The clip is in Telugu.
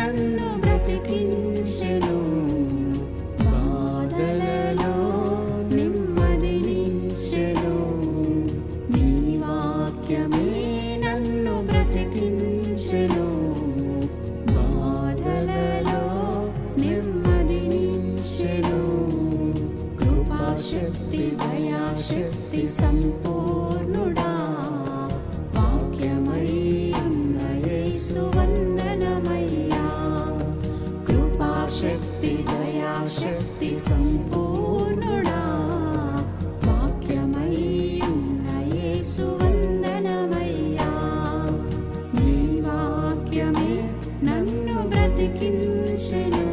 నన్ను బ్రతికించెను. బాధలలో నెమ్మదినిచ్చెను. నీ వాక్యమే నన్ను బ్రతికించెను. బాధలలో నెమ్మదినిచ్చెను. కృపాశక్తి దయాశక్తి సంపూర్ణుడా, వాక్యమై ఉన్న యేసు వందనమయ్యా. కృపాశక్తి దయాశక్తి సంపూర్ణుడా, వాక్యమై ఉన్న యేసు వందనమయ్యా. నీ వాక్యమే నన్ను బ్రతికించెను.